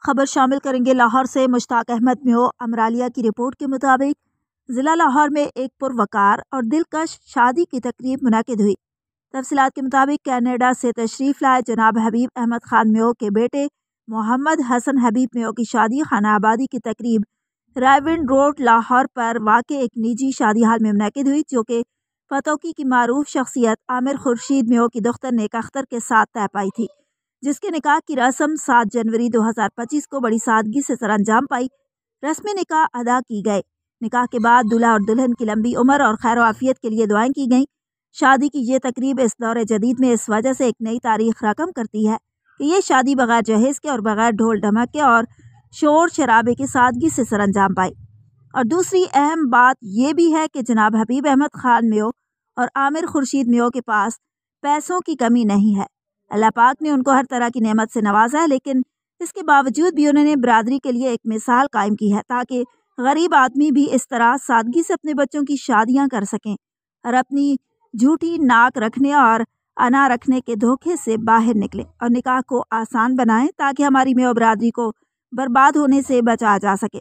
خبر شامل کریں گے لاہور سے۔ مشتاق احمد میو امرالیہ کی رپورٹ کے مطابق ضلع لاہور میں ایک پروقار اور دلکش شادی کی تقریب منعقد ہوئی۔ تفصیلات کے مطابق کینیڈا سے تشریف لائے جناب حبیب احمد خان میو کے بیٹے محمد حسن حبیب میو کی شادی خانہ آبادی کی تقریب رائے ونڈ روڈ لاہور پر واقع ایک نجی شادی ہال میں منعقد ہوئی، جو کہ پتوکی کی معروف شخصیت عامر خورشید میو کی دختر نیک اختر کے ساتھ طے پائی تھی، جس کے نکاح کی رسم 7 جنوری 2025 کو بڑی سادگی سے سر انجام پائی۔ رسم نکاح ادا کی گئے۔ نکاح کے بعد دلہا اور دلہن کی لمبی عمر اور خیر و عافیت کے لیے دعائیں کی گئیں۔ شادی کی یہ تقریب اس دور جدید میں اس وجہ سے ایک نئی تاریخ رقم کرتی ہے کہ یہ شادی بغیر جہیز کے اور بغیر ڈھول ڈھمکے اور شور شرابے کے سادگی سے سر انجام پائی۔ اور دوسری اہم بات یہ بھی ہے کہ جناب حبیب احمد خان میو اور عامر خورشید میو کے پاس پیسوں کی کمی نہیں ہے۔ اللہ پاک نے ان کو ہر طرح کی نعمت سے نوازا ہے، لیکن اس کے باوجود بھی انہوں نے برادری کے لیے ایک مثال قائم کی ہے تاکہ غریب آدمی بھی اس طرح سادگی سے اپنے بچوں کی شادیاں کر سکیں اور اپنی جھوٹی ناک رکھنے اور انا رکھنے کے دھوکے سے باہر نکلیں اور نکاح کو آسان بنائیں تاکہ ہماری میو برادری کو برباد ہونے سے بچایا جا سکے۔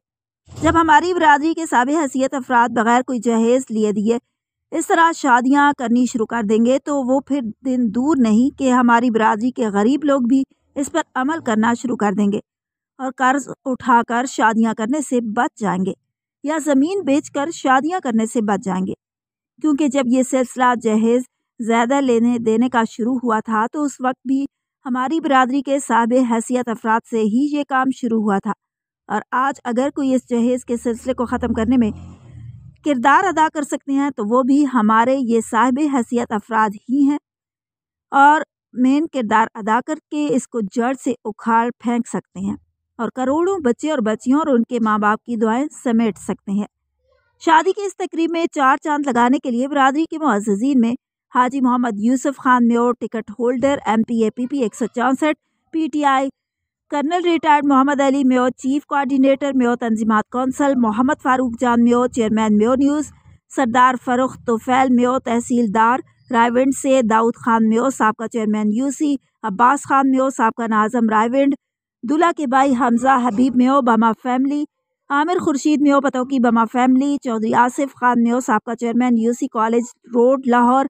جب ہماری برادری کے سابق حیثیت افراد بغیر کوئی جہیز لیے دیے اس طرح شادیاں کرنی شروع کر دیں گے تو وہ پھر دن دور نہیں کہ ہماری برادری کے غریب لوگ بھی اس پر عمل کرنا شروع کر دیں گے اور قرض اٹھا کر شادیاں کرنے سے بچ جائیں گے یا زمین بیچ کر شادیاں کرنے سے بچ جائیں گے، کیونکہ جب یہ سلسلہ جہیز زیادہ لینے دینے کا شروع ہوا تھا تو اس وقت بھی ہماری برادری کے سابق حیثیت افراد سے ہی یہ کام شروع ہوا تھا، اور آج اگر کوئی اس جہیز کے سلسلے کو ختم کرنے میں کردار ادا کر سکتے ہیں تو وہ بھی ہمارے یہ صاحب حیثیت افراد ہی ہیں، اور مین کردار ادا کر کے اس کو جڑ سے اکھاڑ پھینک سکتے ہیں اور کروڑوں بچے اور بچیوں اور ان کے ماں باپ کی دعائیں سمیٹ سکتے ہیں۔ شادی کی اس تقریب میں 4 چاند لگانے کے لیے برادری کے معززین میں Haji Muhammad Yousuf Khan Meo ticket holder MPAPP 164 PTI colonel retired Muhammad Ali Meo chief coordinator Meo تنظیمات council, Muhammad Farooq Jan Meo chairman Meo news, Sardar Farrukh توفیل میو تحصیلدار رائے ونڈ سے، داؤد خان میو سابقہ چیئرمین UC، عباس خان میو سابقہ ناظم رائے ونڈ، دلہا کے بھائی حمزہ حبیب میو بما فیملی، عامر خورشید میو پتوکی بما فیملی، چودھری آصف خان میو سابقہ chairman UC college road Lahore,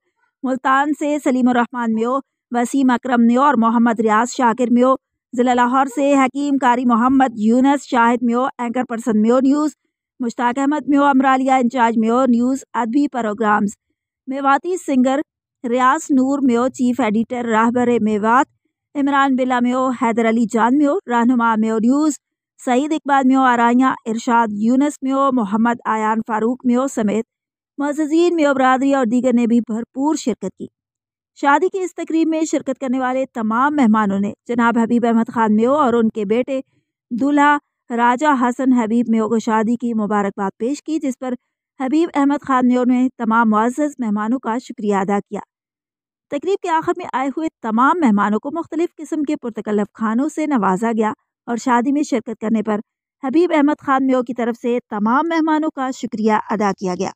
Multan سے سلیم الرحمان میو، وسیم اکرم میو اور محمد ریاض شاکر میو، ضلع لاہور سے حکیم قاری محمد یونس شاہد میو اینکر پرسن میو نیوز، مشتاق احمد میو امرالیہ انچارج میو نیوز ادبی پروگرامز، میواتی سنگر ریاض نور میو چیف ایڈیٹر راہبر میوات، عمران بلا میو حیدر علی جان میو رہنما میو نیوز، سعید اقبال میو آرائیاں، ارشاد یونس میو، محمد آیان فاروق میو سمیت معززین میو برادری اور دیگر نے بھی بھرپور شرکت کی۔ شادی کی اس تقریب میں شرکت کرنے والے تمام مہمانوں نے جناب حبیب احمد خان میو اور ان کے بیٹے دلہا راجہ حسن حبیب میو کو شادی کی مبارکباد پیش کی، جس پر حبیب احمد خان میو نے تمام معزز مہمانوں کا شکریہ ادا کیا۔ تقریب کے آخر میں آئے ہوئے تمام مہمانوں کو مختلف قسم کے پرتکلف کھانوں سے نوازا گیا اور شادی میں شرکت کرنے پر حبیب احمد خان میو کی طرف سے تمام مہمانوں کا شکریہ ادا کیا گیا۔